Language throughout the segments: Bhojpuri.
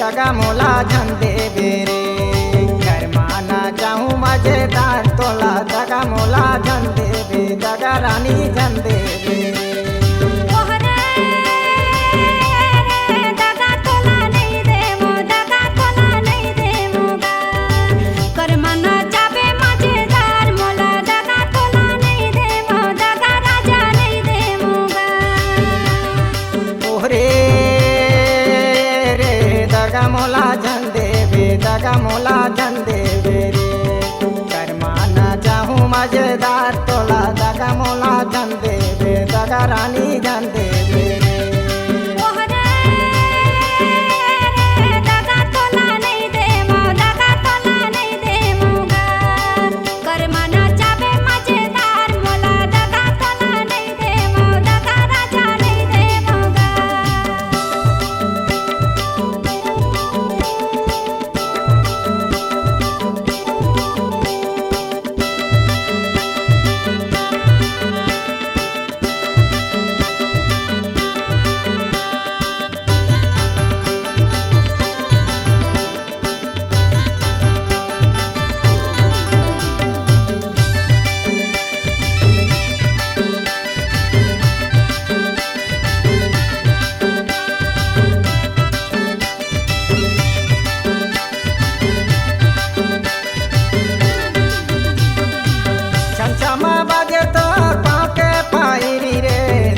दगा मोला झन देवे रे। करमाना चाहूँ मजेदार तोला दगा मोला झन देवे, दगा रानी झन देवे। दगा मोला झन देवे, दगा मोला झन देवे रे। करमाना चाहूँ मजेदार तोला दगा मोला झन देवे, दगा रानी झन देवे रे।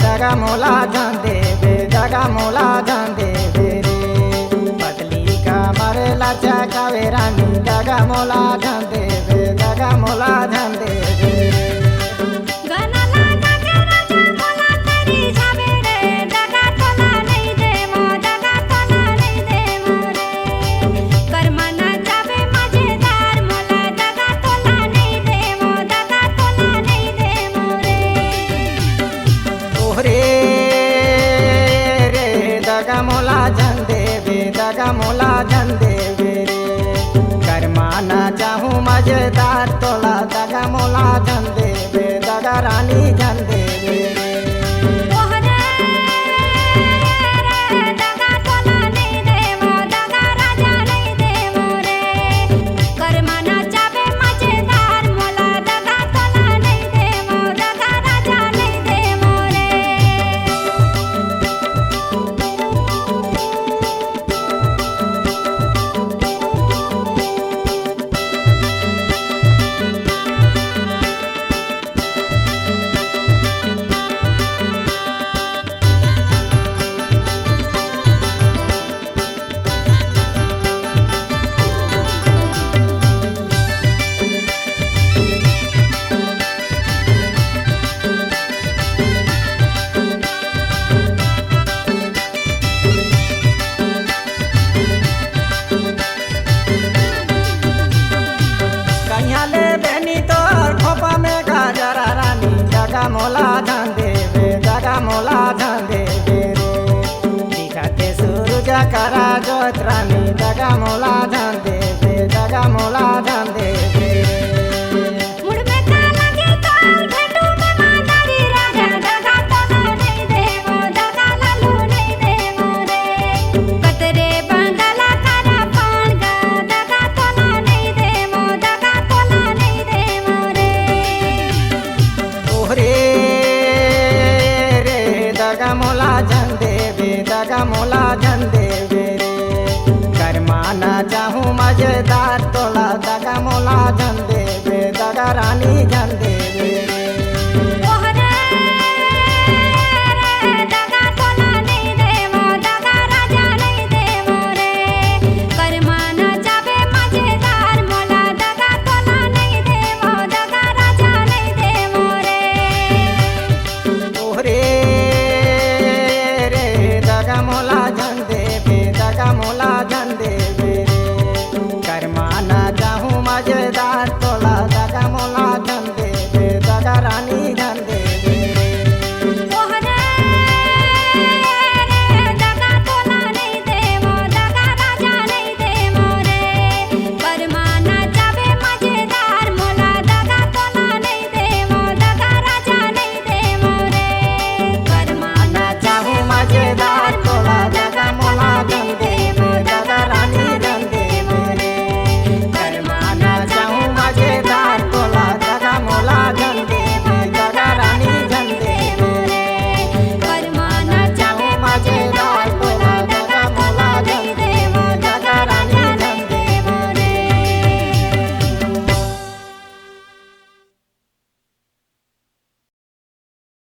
दगा मोला झन देवे, दगा मोला झन देवे रे। पतली कमर लचकावे रानी दगा मोला झन देवे, दगा मोला झन देवे रे। दगा मोला झन देवे, दगा मोला झन देवे रे। करमाना चाहूँ मजेदार तोला दगा मोला झन देवे, दगा रानी झन देवे रे। दगा मोला झन देवे, दगा मोला झन देवे रे। दिखाते सूरज करा जोत रानी दगा मोला झन देवे, दगा मोला झन देवे रे। दगा मोला झन देवे, दगा मोला झन देवे रे। करमाना चाहूँ मजेदार तोला दगा मोला झन देवे, दगा रानी झन देवे।